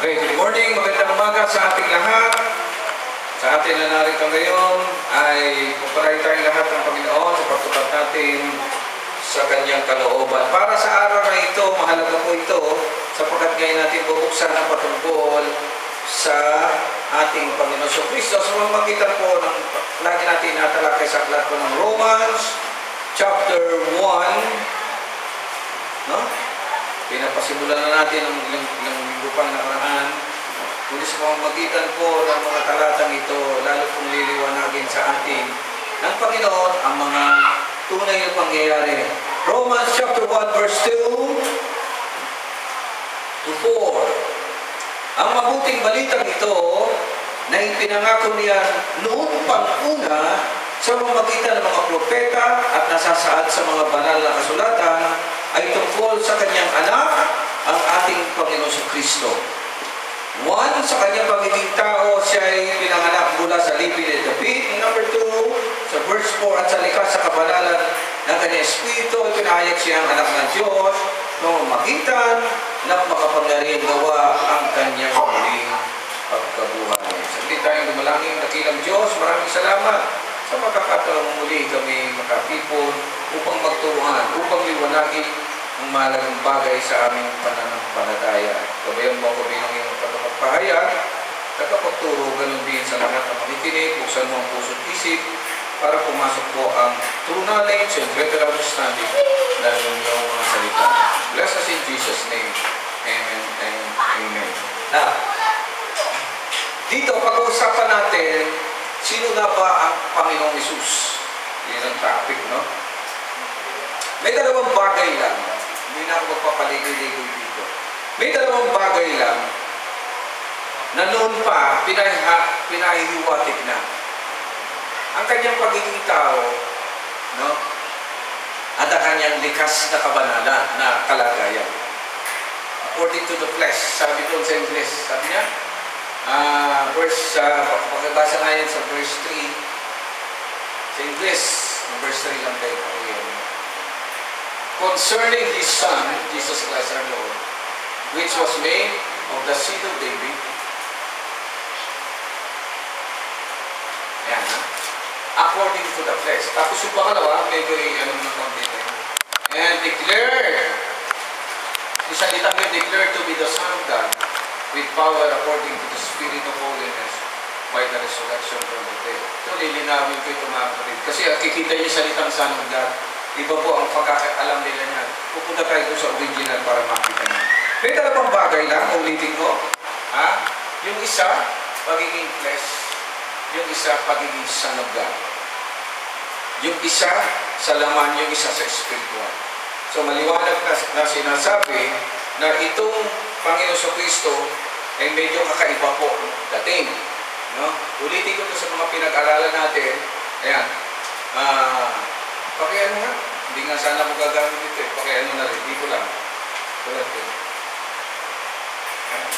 Okay, good morning, magandang umaga sa ating lahat. Sa atin na narito ngayon ay pupalay tayong lahat ng Panginoon sa pagtupad natin sa kanyang kalooban. Para sa araw na ito, mahalaga po ito sapagkat ngayon natin bubuksan ang patungkol sa ating Panginoon sa Kristo. Sa pamamagitan po ng lagi natin natalakay sa aklat po ng Romans chapter 1, no? Pinapasimulan na natin ng linggo pang nakaraan. Kundi sa pamamagitan po ng mga talatang ito, lalo pong liliwanagin sa atin ng Panginoon ang mga tunay na pangyayari. Romans chapter 1 verse 2 to 4. Ang mabuting balitang ito na ipinangako niya noon pang una sa pamamagitan ng mga propeta at nasasaad sa mga banal na kasulatan ay tungkol sa kanyang anak, ang ating Panginoon sa Kristo. 1, sa kanyang pagiging tao, siya ay pinanganak mula sa lipid at dapit. Number 2, sa verse 4, at sa likas sa kabanalan ng kanyang Espiritu, ay pinahayag siya ang anak ng Diyos noong magitan ng makapangyarihang gawa ang kanyang muling pagkabuhay. Sabi tayong dumalangin, dakilang Diyos, maraming salamat sa pagkakataong muli kami makatipon upang magturuan, upang liwanagin ang mahalagang bagay sa aming pananampalataya. Gabayan mo ako bilang iyong pagpapahayag, tagapagturo, ganun din sa lahat ng makikinig, buksan mo ang puso at isip para pumasok po ang true knowledge and better understanding ng iyong mga salita. Bless us in Jesus' name. Amen and amen. Now, dito pag-uusapan natin, sino na ba ang Panginoong Hesus? Yan ang topic, no? May dalawang bagay lang. Hindi na ako magpapaligoy-ligoy dito. May dalawang bagay lang na noon pa pinahihiwatig na. Ang kanyang pagiging tao, no? At ang kanyang likas na kabanalan na kalagayan. According to the flesh, sabi doon sa English, sabi niya, pagkabasa nga yan sa verse 3, sa English, verse 3 lang tayo. Concerning His Son, Jesus Christ our Lord, which was made of the seed of David. Ayan, ha? According to the flesh. Tapos yung pangalawa, medyo i-ano na konti tayo. And declared, isalitang yun, declared to be the Son of God, with power according to the Spirit of holiness by the resurrection from the dead. So, lilinawin ko ito mga kapatid. Kasi kikita niyo salitang Son of God, iba po ang pagkakalam nila niyan. Pupunta tayo sa original para makita niyo. May dalawang bagay lang, ulitin ko. Yung isa, pagiging flesh. Yung isa, pagiging Son of God. Yung isa, sa laman, yung isa sa spiritual. So, maliwanag na sinasabi na itong Panginoon sa Kristo ay medyo kakaiba po dating. No? Ulitin ko ito sa mga pinag-aralan natin. Ayan. Pakiano nga. Hindi nga sana ako gagamit ito eh. Pakiano na rin. Dito lang. Tulad ko. Ayan.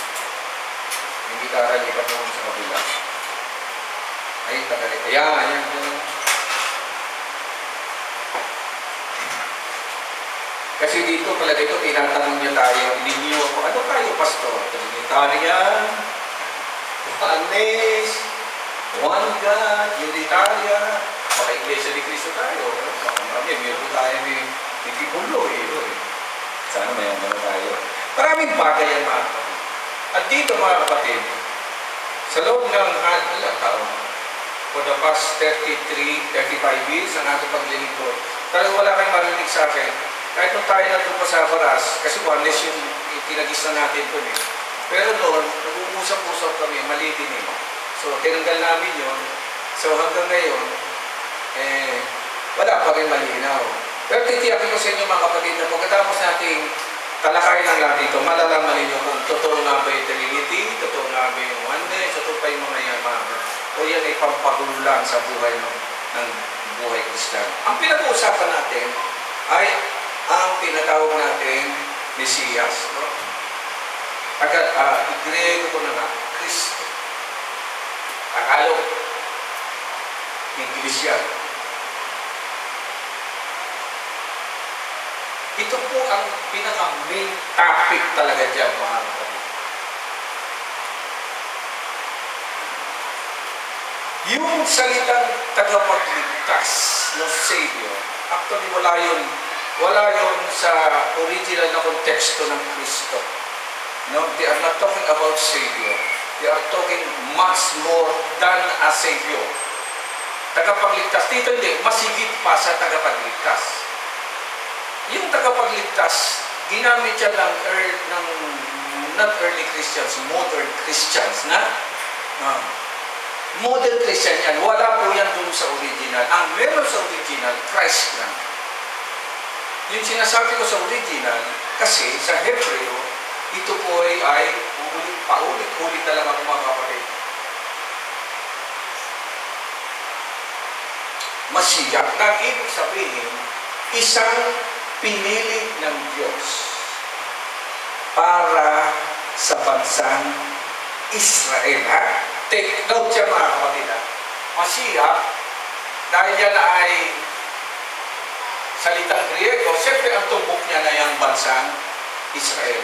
Yung gitara, lipat mo sa kabila. Ay, tagali. Ayan. Ayan. Kasi dito pala dito, tinatanong niya tayo, ninyo ako, ano tayo, pastor? Trinitarian, Oneness, One God, Unitarian, baka Iglesia ni Cristo tayo. Marami, meron tayo ni Kibulo eh. Sana mayaman na tayo. Maraming bagay yan mga kapatid. At dito mga kapatid, sa loob ng ilang taon, for the past 35 years, ang ating paglilingkod, talagang wala kayong marinig sa akin. Kahit nung tayo nandun pa sa Baras, kasi oneness yung tinagis na natin doon eh. Pero noon, nag-uusap-usap kami, mali din eh. So, tinanggal namin yun. So, hanggang ngayon, wala pa rin malinaw. Pero titiyakin ko sa inyo mga kapatid na pagkatapos nating talakayin lang natin ito, malalaman ninyo kung totoo nga ba yung Trinity, totoo nga ba yung oneness, totoo pa yung mga yaman. O yan ay pampagulo lang sa buhay ng buhay Kristiyano. Ang pinag-uusapan natin ay ang tinatawag natin Mesiyas. No? I-Grego ko na nga, Kristo. Tagalog, Iglesia. Ito po ang pinaka-main topic talaga dyan, mga kapatid. Yung salitang tagapagligtas ng Savior, actually wala yun sa original na konteksto ng Kristo. No, they are not talking about Savior. They are talking much more than a Savior. Tagapagligtas, dito hindi, masigit pa sa tagapagligtas. Yung tagapagligtas, ginamit siya ng not early Christians, modern Christians na modern Christian yan. Wala po yan dun sa original. Ang meron sa original, Christ lang. Yung sinasabi ko sa original, kasi sa Hebreo, ito po ay paulit-ulit na lang ang mga kapatid. Masiyak na ibig sabihin, isang pinili ng Diyos para sa bansang Israel. Ha? Take note siya mga kapatid. Masiyak, dahil yan ay salitang Griego, siyempre ang tumbok niya na yung bansang Israel.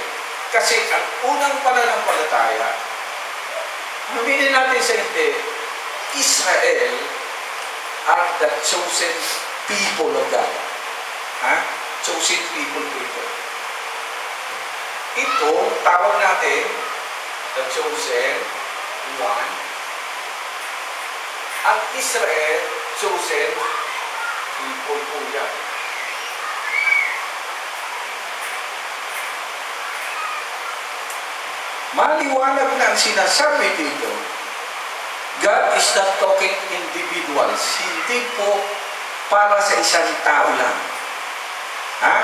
Kasi ang unang pananampalataya, aminin natin sa hindi, Israel are the chosen people of God. Ha? Chosen people po ito. Ito, tawag natin, the chosen one. Ang Israel, chosen people po yan. Maliwanag na ang sinasabi dito, God is not talking individuals. Hindi po para sa isang tao lang. Ha?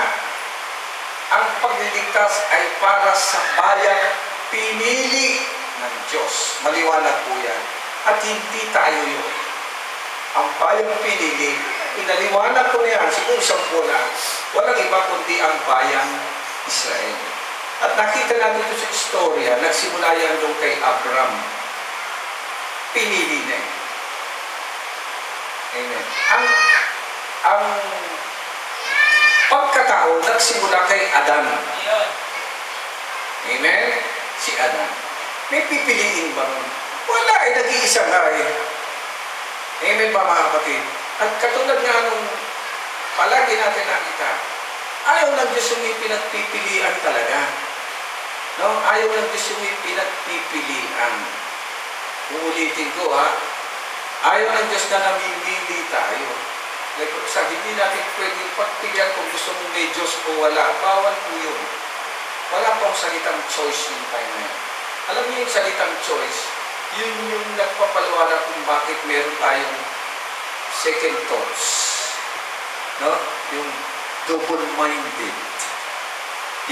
Ang pagliligtas ay para sa bayang pinili ng Diyos. Maliwanag po yan. At hindi tayo yun. Ang bayang pinili, pinaliwanag ko na yan, siguro 10 na, walang iba kundi ang bayang Israel. At nakita natin ito sa istorya, nagsimula yan doon kay Abraham. Pinili na. Amen. Ang pagkatao nagsimula kay Adan. Amen? Si Adan. May pipiliin ba nun? Wala eh, nag-iisa nga eh. Amen ba mga kapatid? At katulad nga nung palagi natin nakita, ayaw ng Diyos yung pinagpipilian talaga. No? Ayaw ng Diyos yung pinagpipilian. Uulitin ko ha. Ayaw ng Diyos na namimili tayo. Like, sa hindi natin pwedeng pagpilian kung gusto mong may Diyos o wala. Bawal po yun. Wala pong salitang choice yung time na yun. Alam niyo yung salitang choice, yun yung nagpapaliwanag kung bakit meron tayong second thoughts. No? Yung double-minded.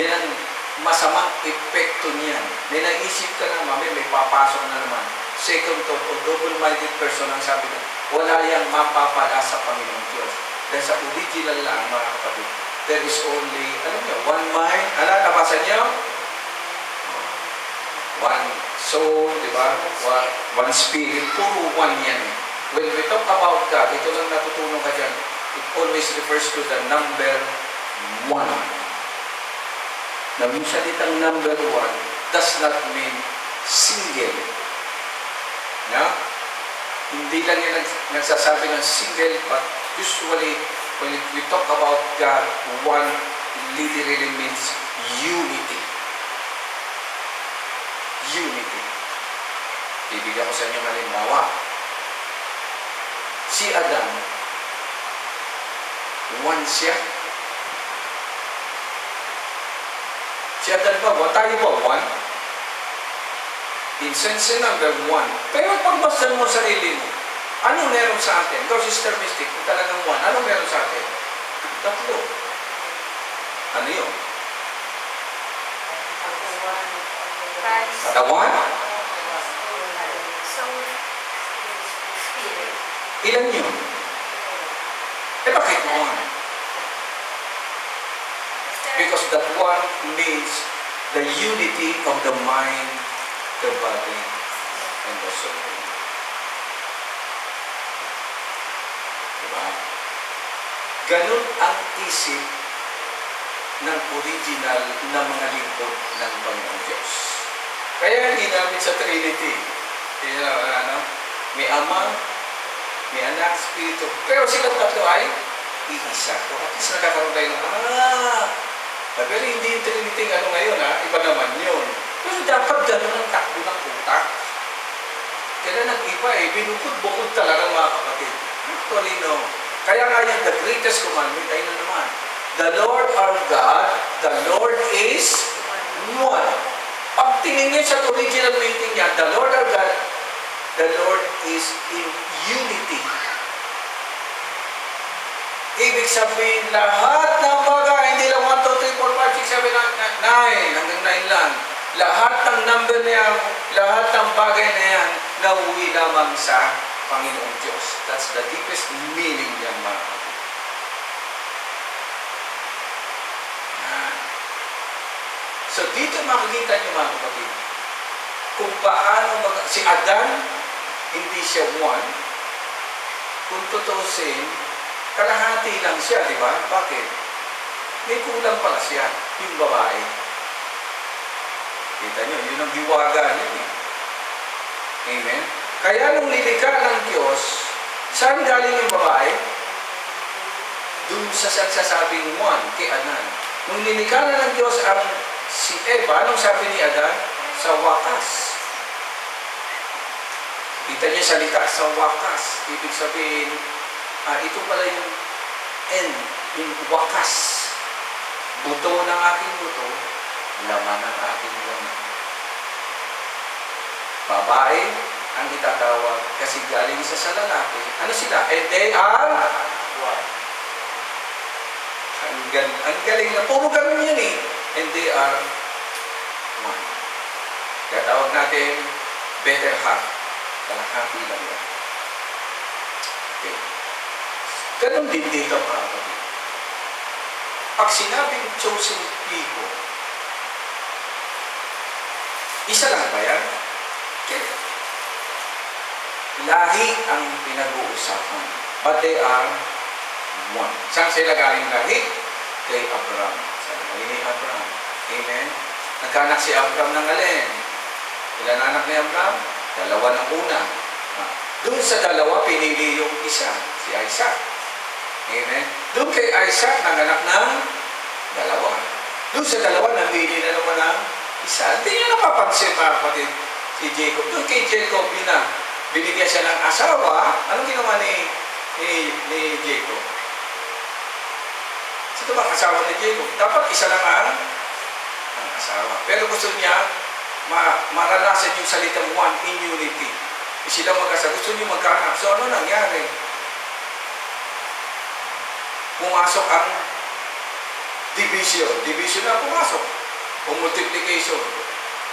Yan ang masamang epekto niyan. May naisip ka na, may papasok na naman. Second thought o double-minded person ang sabi na, wala yang mapapala sa Panginoong Diyos. Dahil sa original lang, mga kapatid, there is only, alam niyo, one mind. Nabasa niyo? One soul, di ba? One spirit. Puro one yan. When we talk about God, ito lang natutunan ka dyan, it always refers to the number 1. Na yung salitang number 1 does not mean single. No? Hindi lang yan nagsasabi ng single, but usually, when we talk about God, 1 literally means unity. Unity. Bibigyan ko sa inyo halimbawa. Si Adam, 1 siya. Si Adam ba? Tayo ba? 1? In sense number 1. Pero pagmasdan mo sarili mo, ano meron sa atin? Ikaw, Sister Mystic, kung talagang 1, ano meron sa atin? 3. Ano yun? The 1? Ilan yun? Bakit 1? Because that 1 means the unity of the mind, the body, and the soul. Diba? Ganun ang isip ng original na mga lingkod ng Panginoong Diyos. Kaya ginamit sa Trinity. May Ama, may anak, Espiritu. Pero silang tatlo ay iisa. So, at least nakakaroon tayo ng, pero hindi yung Trinity ngayon, iba naman yun. Pero dapat gano'n ang takbo ng utak. Kaya nag-iba binukod-bukod talaga mga kapatid. Actually, no. Kaya nga yan, the greatest commandment ay na naman. The Lord our God, the Lord is one. Pag tingin niyo sa original meaning niya, the Lord our God, the Lord is in unity. Ibig sabihin, lahat ng bagay, hindi lang 1, 2, 3, 4, 5, 6, 7, 8, 9, hanggang 9 lang. Lahat ng number na yan, lahat ng bagay na yan, nauwi lamang sa Panginoong Diyos. That's the deepest meaning niya, mga kapatid. So, dito makikita niyo, mga kapatid, kung paano si Adan, hindi siya one. Kung tutusin, kalahati lang siya, di ba? Bakit? May kulang pala siya, yung babae. Kita niyo, yun ang hiwaga niya. Amen? Kaya nung nilikha ng Diyos, saan galing yung babae? Doon sa sagsasabing one, kay Adan. Nung nilikha na ng Diyos ang si Eva, anong sabi ni Adan? Sa wakas. Kita niya salita, sa wakas. Ibig sabihin, ito pala yung end, yung wakas. Buto ng aking buto, laman ng aking laman. Babae ang itatawag kasi galing isa sa lalaki. Ano sila? And they are one. Ang galing na. Puro ganun yan And they are one. Kaya tawag natin better half. Kalahati lang yan. Okay. Ganun din dito, mga kapatid. Pag sinabing chosen people, isa lang ba yan? Okay. Lahi ang pinag-uusapan. But they are one. Saan sila galing lahi? Kay Abraham. Sabi ni Abraham. Amen? Nagkaanak si Abraham ng alin? Ilan anak ni Abraham? Dalawa ng una. Doon sa dalawa, pinili yung isa, si Isaac. Amen? Doon kay Isaac, nanganak ng dalawa. Doon sa dalawa, namili na naman ng isa. Hindi niya napapansin, mga kapatid, si Jacob. Doon kay Jacob, binigyan siya ng asawa. Anong ginawa ni Jacob? Sino ba asawa ni Jacob? Dapat isa lang ang asawa. Pero gusto niya maranasan yung salitang one in unity. Sila mag-asawa. Gusto niyo magkaanak. So ano nangyari? Pumasok ang division. Division na pumasok. O multiplication.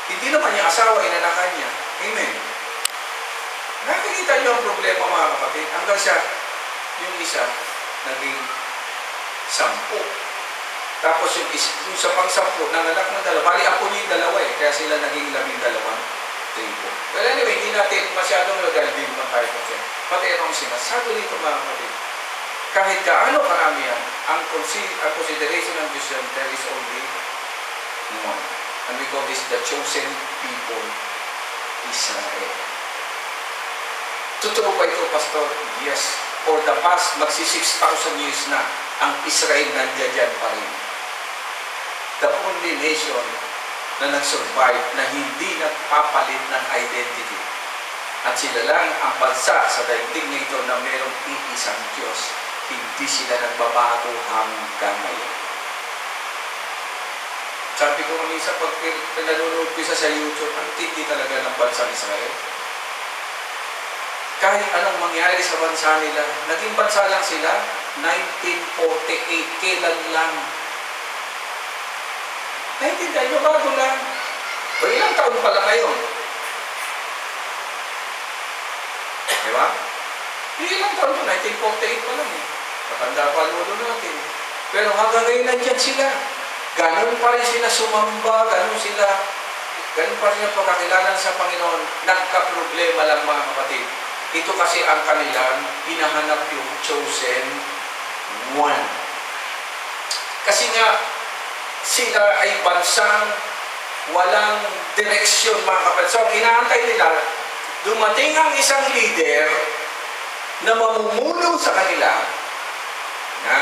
Hindi naman niya asawa, inanakan niya. Amen. Nakikita niyo ang problema, mga kapatid. Hanggang siya, yung isa, naging 10. Tapos yung sa pang-10, nanganak ng dalawa. Bali, apo niya yung dalawa Kaya sila naging 12 tribo. But anyway, hindi natin masyadong nag-alvin ng tayo kasi. Pati anong sinasabi dito, mga kapatid. Kahit gaano karami yan, ang consideration ng Diyos yan, there is only one. And we call this the chosen people, Israel. Totoo ba ito, Pastor? Yes. For the past, magsi-6,000 years na, ang Israel nandiyan pa rin. The only nation na nag-survive na hindi nagpapalit ng identity. At sila lang ang bansa sa daigdig na ito na mayroong iisang Diyos. Hindi sila nagbabago hanggang ngayon. Sabi ko kanisa, pag pinanonood ko isa sa YouTube, ang tindi talaga ng bansang Israel. Kahit anong mangyari sa bansa nila, naging bansa lang sila, 1948, kailan lang. 19 bago lang. O ilang taon pa lang ngayon. Diba? Ilang taon pa, 1948 pa lang Matanda pa lolo natin. Pero hanggang ngayon nandiyan sila. Ganun pa rin sila sumamba, ganun pa rin sila pagkakilala sa Panginoon. Nagka-problema lang, mga kapatid. Ito kasi ang kanilang hinahanap yung chosen one. Kasi nga, sila ay bansang walang direksyon, mga kapatid. So, inaantay nila, dumating ang isang leader na mamumuno sa kanila, na,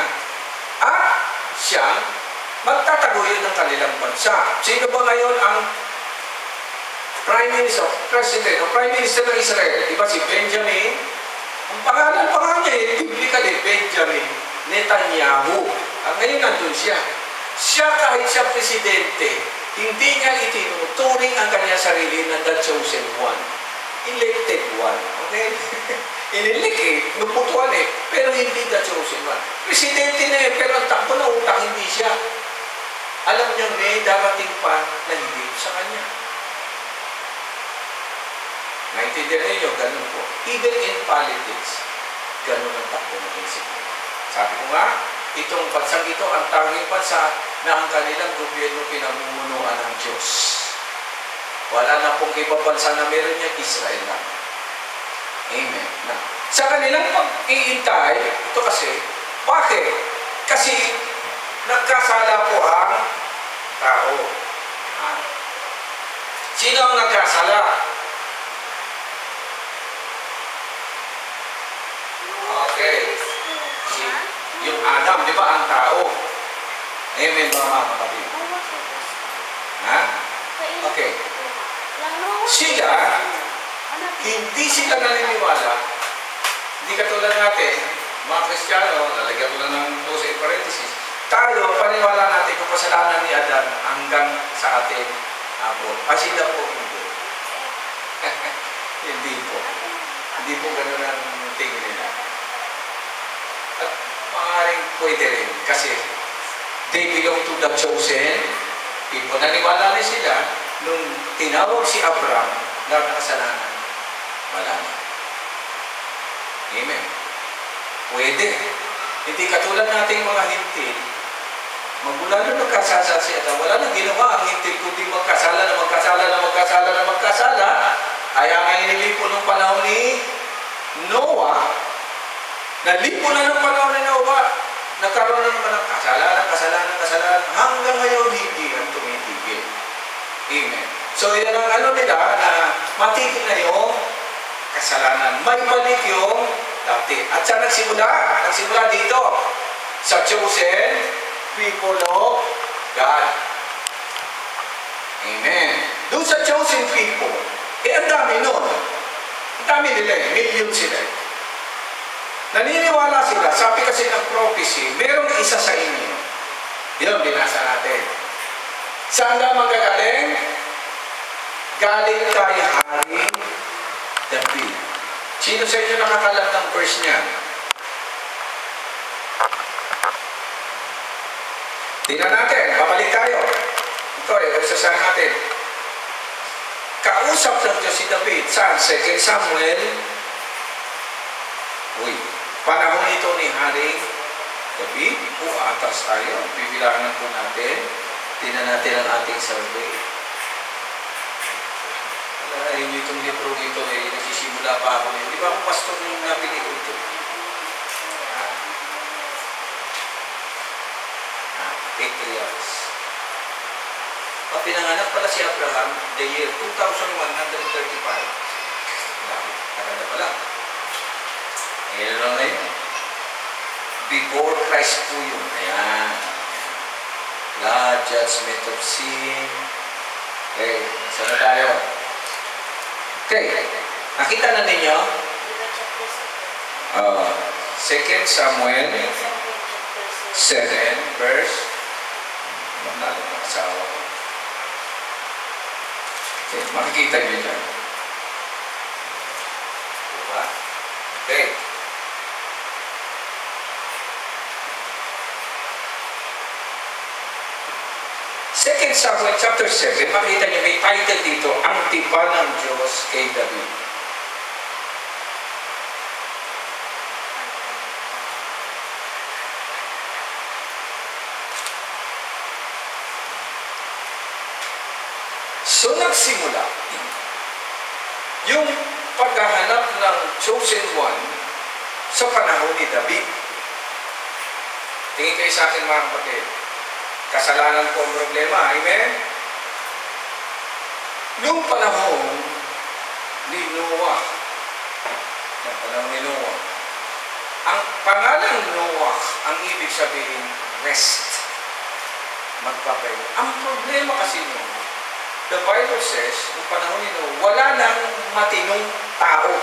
at siya magtataguyod ng kanilang bansa. Sino ba ngayon ang Prime Minister ng Israel? Diba si Benjamin? Ang pangalan pa nga niya, biblically, Benjamin Netanyahu. Ngayon nandun siya. Siya kahit siya presidente, hindi niya itinuturing ang kanya sarili na the chosen one. Elected one. Okay? Inilik nuputuan pero hindi the chosen one. Presidente na pero ang takbo na utak, hindi siya. Alam niya may darating pa na hindi sa kanya. Naintindihan ninyo, ganun po. Even in politics, ganun ang takbo ng isip mo. Sabi ko nga, itong bansang ito ang tanging bansa na ang kanilang gobyerno pinamumunuan ng Diyos. Wala na pong ibang bansa na meron niya, Israel lang. Amen. Na, sa kanilang pag-iintay, ito kasi, bakit? Kasi nagkasala po ang tao. Sino ang nagkasala? Okay. Yung Adam, di ba, ang tao? Amen ba, mga kapatid? Ha? Okay. Sila, hindi sila naniniwala, hindi katulad natin, mga Kristiyano, lalagyan ko lang ng 12 parenthesis, tayo, paniwala natin kung kasalanan ni Adam hanggang sa atin abot. Sila po hindi. Hindi po. Hindi po ganun ang tingin nila. At maaaring pwede rin kasi they belong to the chosen people. Naniwala rin sila nung tinawag si Abraham na kasalanan. Wala na. Amen. Pwede. Hindi katulad nating mga hintil. Magmula nung nagkasala si Adam, wala nang ginawa ang hintil kundi magkasala na magkasala na magkasala na magkasala. Kaya nga inilipo ng panahon ni Noah. Nalipo na ng panahon ni Noah. Nagkaroon na naman ng kasalanan, hanggang ngayon hindi ang tumitigil. Amen. So, yan ang ano nila na matigil na yung kasalanan. May balik yung dati. At saan nagsimula? Nagsimula dito. Sa chosen people of God. Amen. Doon sa chosen people, ang dami nun. Ang dami nila million sila. Naniniwala sila, sabi kasi ng prophecy, merong isa sa inyo. Yun, binasa natin. Saan ka magagaling? Galing kay Haring David. Sino sa inyo nakakalam ng verse niya? Tingnan natin, babalik tayo. Ito, isasahan natin. Kausap ng Diyos si David, saan? 2 Samuel. Panahon ito ni Haring David. Atas tayo. Bibilangan po natin. Tingnan natin ang ating survey. Alam niyo itong libro dito, nagsisimula pa ako. Di ba ako pastor nung napili ko ito? Patriarchs. Pinanganak pala si Abraham the year 2135. Maganda pala. Ngayon lang na yun. Before Christ po yun. Ayan. Blood, judgment of sin. Okay. Saan na tayo? Okay. Nakita na ninyo? 2 Samuel 7 verse manalo ng asawa ko. Okay. Makikita nyo dyan. Diba? Okay. Second Samuel chapter 7, makita niyo may title dito, ang tipan ng Diyos kay David. So nagsimula yung paghahanap ng chosen one sa panahon ni David. Tingin kayo sa akin mga kapatid. Kasalanan po ang problema. Amen? Noong panahon ni Noah, Ang pangalan Noah, ang ibig sabihin, rest. Magpapahinga. Ang problema kasi nung, the Bible says, noong panahon ni Noah, wala nang matinong tao.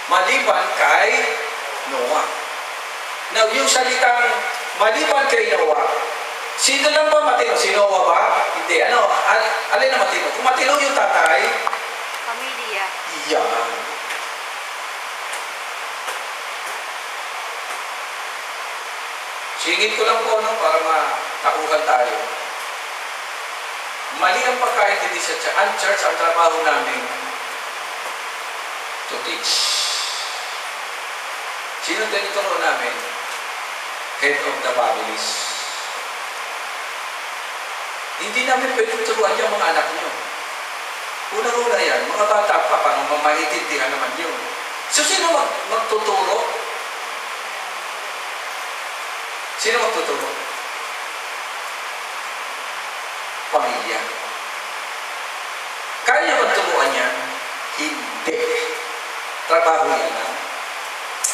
Maliban kay Noah. Now, yung salitang maliban kay Noah, sino lang ba matino? Si Noah ba? Hindi. Alin na matino? Kung matino yung tatay, Pamilya. yan. Singit ko lang po para matakuhan tayo. Mali ang pagkaintindi sa church. Ang church, ang trabaho namin to teach. Sino tinuturo namin? Head of the families. Hindi namin pwedeng turuan yung mga anak nyo. Una-una yan, mga bata pa, parang mamaintindihan naman yun. So, sino magtuturo? Sino magtuturo? Pamilya. Kaya niya magturuan yan? Hindi. Trabaho yan na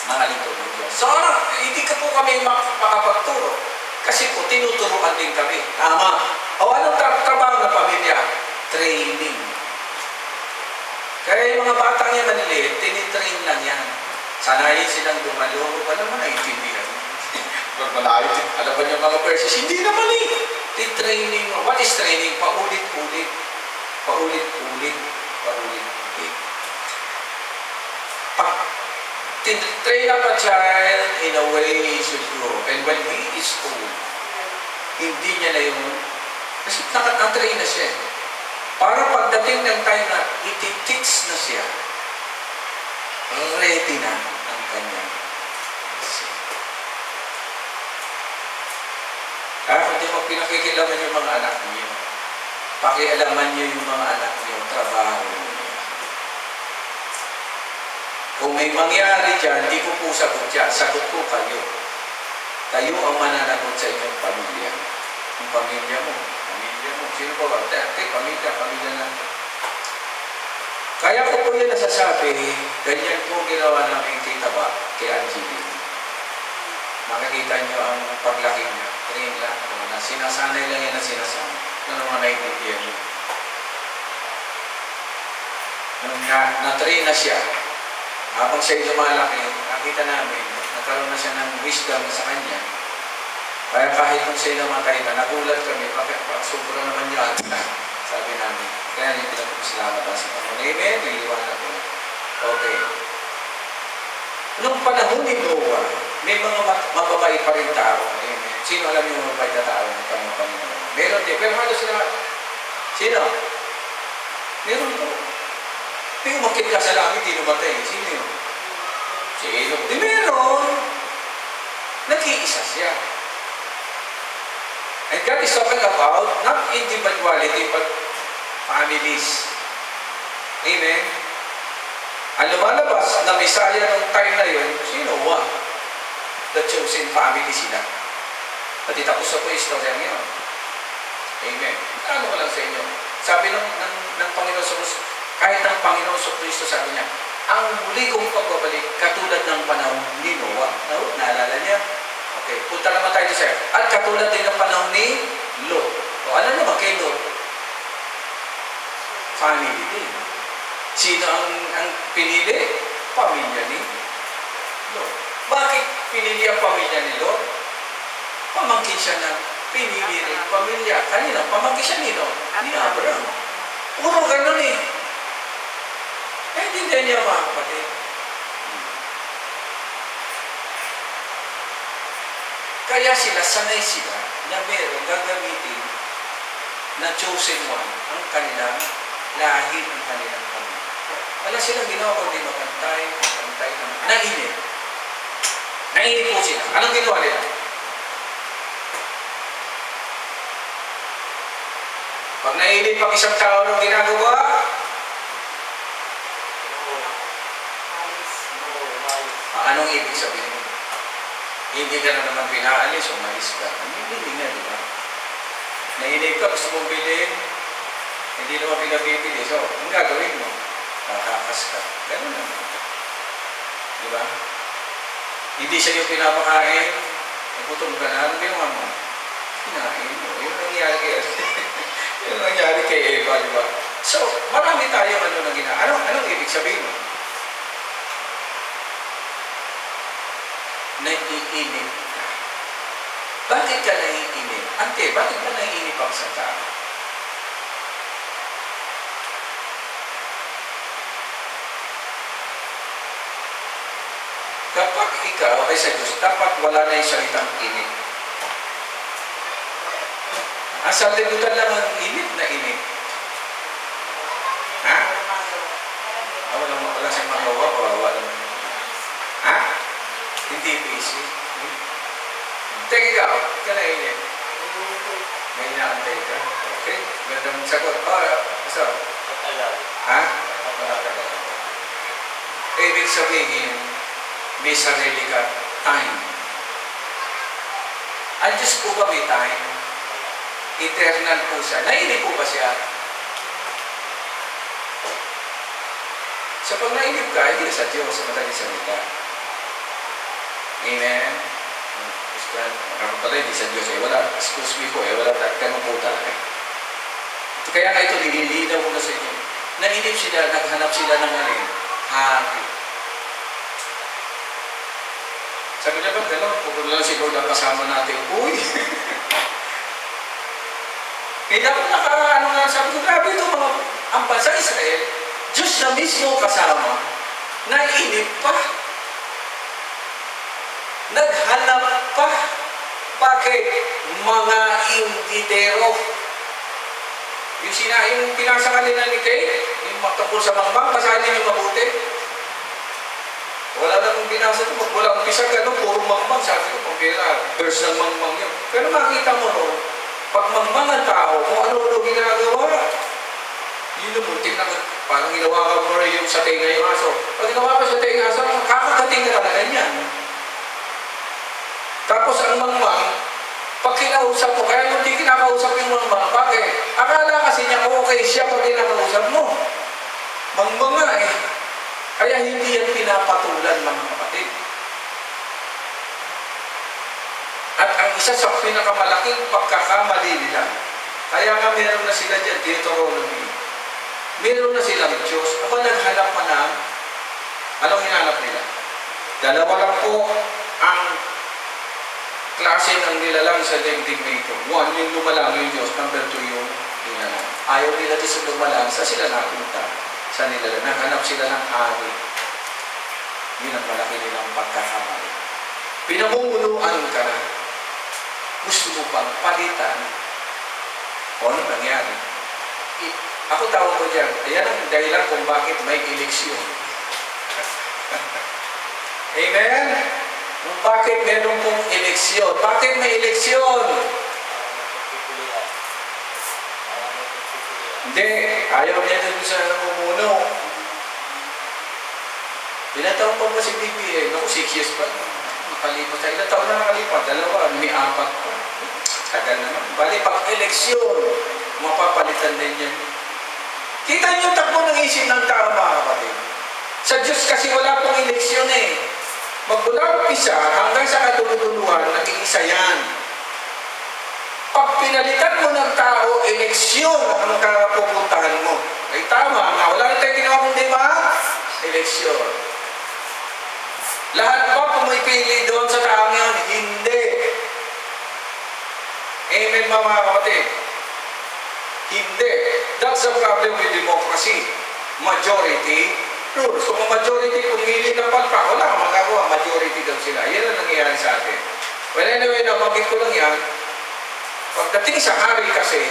mga lingkod Diyos. So, hindi ka po kami makapagturo. Kasi po, tinuturuan din kami. Tama. O anong trabaho ng pamilya? Training. Kaya yung mga batang yan maliliit, tinitrain lang yan. Sanayin silang dumalo. Wala naman naiintindihan. Pagmalait. Alam ba niyo mga verses? Hindi naman eh. Training. What is training? Paulit-ulit. Paulit-ulit. Paulit-ulit. Train up a child in a way he should grow. And when he is old, hindi niya na yun. Kasi nakatrain na siya. Para pagdating ng time na iti-teach na siya, ready na ang kanyang isip. Kaya kung di mo pinakikilaman yung mga anak niyo, pakialaman niyo yung mga anak niyo, trabaho niyo. Kung may mangyari dyan, di ko po sagot dyan. Sagot ko kayo. Kayo ang mananagot sa inyong pamilya. Yung pamilya mo. Pamilya mo. Sino ba ba? Pamilya natin. Kaya ko po yun nasasabi, ganyan po ginawa namin Tita Ba kay Angeline. Makikita niyo ang paglaki niya. Train lang po na sinasanay lang yan na sinasanay. Ano mga naiintindihan niyo? Nung na-train na siya, habang siya'y lumalaki, nakita namin, nagkaroon na siya ng wisdom sa kanya. Kaya kahit kung siya'y namatay na, nagulat kami, bakit sobra naman yan? Sabi namin. Kaya yung pinag-salamat sa Panginoon. Amen? Niliwanag ko. Okay. Noong panahon ni Noah, may mga mababait pa rin tao. Amen. Sino alam yung mababait na tao ng Panginoon? Meron din. Pero halos sila. Sino? Meron po. May umakit ka sa langit, di namatay. Sino yun? Si Enoch. Di meron. Nag-iisa siya. And God is talking about not individuality, but families. Amen? Ang lumalabas na Messiah nung time na yun, si Noah. The chosen family sila. Pati tapos na po yung istorya ngayon. Amen. Ano ko lang sa inyo? Sabi ng Panginoon sa kahit ang Panginoon sa Kristo sabi niya, ang muli kong pagbabalik, katulad ng panahon ni Noah. Naalala niya? Okay, punta naman tayo sa at katulad din ng panahon ni Lot. O ano naman kay Lot? Family din. Sino ang pinili? Pamilya ni Lot. Bakit pinili ang pamilya ni Lot? Pamangkin siya ng pinili rin pamilya. Kanina, pamangkin siya ni Lot. Ni Abraham. Puro ganun eh. Hindi niya mga kapatid. Kaya sanay sila na meron gagamitin na chosen one ang kanilang lahi ng kanilang pamilya. Wala silang ginawa kundi makantay naman. Nainip. Nainip po sila. Anong ginawa nila? Pag nainip ang isang tao ng ginagawa, anong ibig sabihin? Hindi ka na naman pinaalis, umalis ka. Hindi nga, di ba? Nainip ka, gusto mong bilhin, hindi naman pinabibili. So, ang gagawin mo? Kakakas ka. Ganun naman. Di ba? Hindi sa iyo pinapakain, nagutom ka na, ano ginawa mo? Kinain mo. Yun ang nangyari kay yun ang nangyari kay Eva, di ba? So, marami tayong ano na gina. Anong ibig sabihin mo? Naiinip ka. Bakit ka naiinip? Ante, bakit ka naiinip ang sa tao? Kapag ikaw ay sa Diyos, dapat wala na yung salitang inip. Ang sanlibutan lang ang inip na inip. Ha? Wala siyang magawa, kawawa naman. Ha? Hindi busy. Teka ikaw, ka na inip. May inaantay ka. Okay, ganda mong sagot. So, ha? Ibig sabihin, may sarili ka time. Ang Diyos po ba may time? Eternal po siya. Nainip po ba siya? So pag nainip ka, hindi sa Diyos, sa madaling salita. Amen? Ako pala, hindi sa Diyos. Wala. Excuse me po. Wala. Ganun po talaga. Kaya nga ito, nililinaw ko na sa inyo. Nainip sila, naghanap sila ng alin? Hari. Sabi niya ba, gano'n? Pupunta lang si Lord ang kasama natin. Uy! Kaya ako sabi ko, grabe ito mga, ang bansa Israel, Diyos na mismo kasama, nainip pa. Naghanap pa. Bakit? Mga inditero. Yung pinasa kanina ni Kate, yung matapos sa mangmang, basahin niyo mabuti. Wala na kong binasa ito. Pag wala umpisa ka, puro mangmang. Sabi ko, pagkira, verse ng mangmang yun. Pero makita mo, pag mangmang ang tao, kung ano-ano ginagawa, yun yung muntik na, parang ginawa ka mo rin yung sa tenga yung aso. Pag ginawa ka sa tenga yung aso, kakakating ka talaga niyan. Tapos ang mangmang, pag kinausap mo, kaya hindi kinakausap yung mangmang, bakit? Akala kasi niya, okay siya pag kinakausap mo. Mangmang nga eh. Kaya hindi yan pinapatulan, mga kapatid. At ang isa sa pinakamalaking pagkakamali nila, kaya nga meron na sila dyan, Deuteronomy. Meron na silang Diyos. Aba, naghanap pa na, anong hinanap nila? Dalawa lang po ang klase ng nilalang sa daigdig na ito. One, yung lumalang yung Diyos. Number two, yung nilalang. Ayaw nila din sa lumalang, sa sila napunta. Sa nilalang. Naghanap sila ng hari. Yun ang malaki nilang pagkakamali. Pinamumunuan ka na. Gusto mo pang palitan, o ano nangyari? Ako tawag ko dyan, ayan ang dahilan kung bakit may eleksyon. Amen? Kung bakit meron pong eleksyon. Bakit may eleksyon? Hindi, ayaw niya dun sa namumuno. Ilan taon pa ba si BBM? Naku, 6 years pa. Nakalipas sa ilang taon na nakalipas. 2, may 4 pa. Tagal naman. Bali, pag-eleksyon, mapapalitan din yan. Kita niyo yung takbo ng isip ng tao, mga kapatid. Sa Diyos kasi wala pong eleksyon eh. Magmula umpisa hanggang sa katululuhan, naging isa yan. Pag pinalitan mo ng tao, eleksyon ang pupuntahan mo. Ay tama, wala na tayo ginawa kundi eleksyon. Lahat ba pumipili doon sa taong yan? Hindi. Amen, mga kapatid. Hindi. That's the problem with democracy. Majority rules. Kung majority pumili ng palpak, wala kang magagawa. Majority daw sila. Yan ang nangyayari sa atin. Well, anyway, nabanggit ko lang yan. Pagdating sa hari kasi,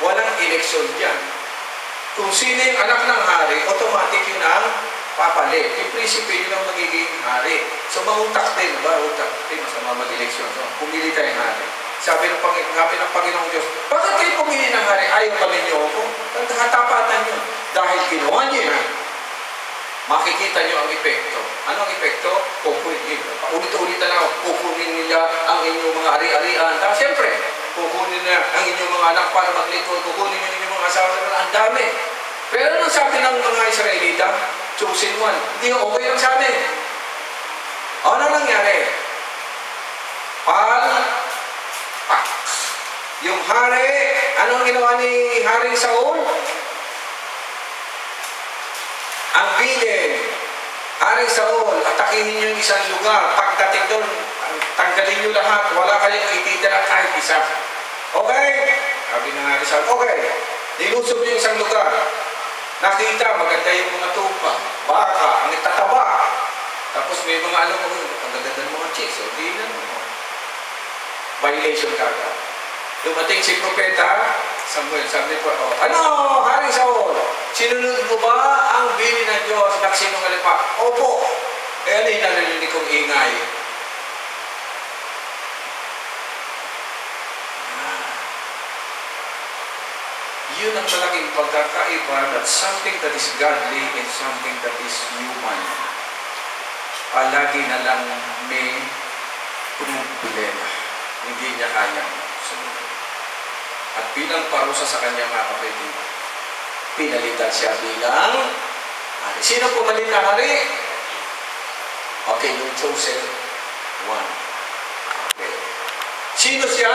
walang eleksyon dyan. Kung sino yung anak ng hari, automatic yun ang papalit. Yung prinsipe yun ang magiging hari. So, mautak din, ba? Utak din, masama mag-eleksyon. So, pumili tayong hari. Sabi ng Panginoong Diyos, bakit kayo pumili ng hari? Ayaw ba ninyo ako? Katapatan nyo. Dahil ginawa nyo yan, makikita nyo ang epekto. Anong epekto? Kukunin. Ulit-ulit na lang, kukunin nila ang inyong mga ari-arian. Tapos, siyempre, kukunin na ang inyong mga anak para maglingkod. Kukunin nyo inyong mga asawa. Ang dami. Pero nang sabi ng mga Israelita, chosen one. Hindi okay lang sa amin. Ano nangyari? Palpak. Yung hari, anong ginawa ni Haring Saul? Ang bilin. Haring Saul, atakihin niyo yung isang lugar. Pagdating doon, tanggalin niyo lahat. Wala kayong ititira kahit isa. Okay? Sabi ng Haring Saul, okay. Nilusob niyo yung isang lugar. Nakita, maganda yung mga tupa. Baka, ang itataba. Tapos may mga alam mo, ang gaganda ng mga chicks. O, di na mo. Violation kagad. Dumating si Propeta Samuel, sabi po, ano, Haring Saul, sinunod mo ba ang bili ng Diyos? Nagsinungaling pa? Opo. Kaya ano yung narinig kong ingay? Yun ang malaking pagkakaiba that something that is godly and something that is human. Palagi na lang may problema. Hindi niya kayang sumunod. At bilang parusa sa kanya mga kapatid, pinalitan siya bilang hari. Sino pumalit na hari? Okay, yung chosen one. Okay. Sino siya?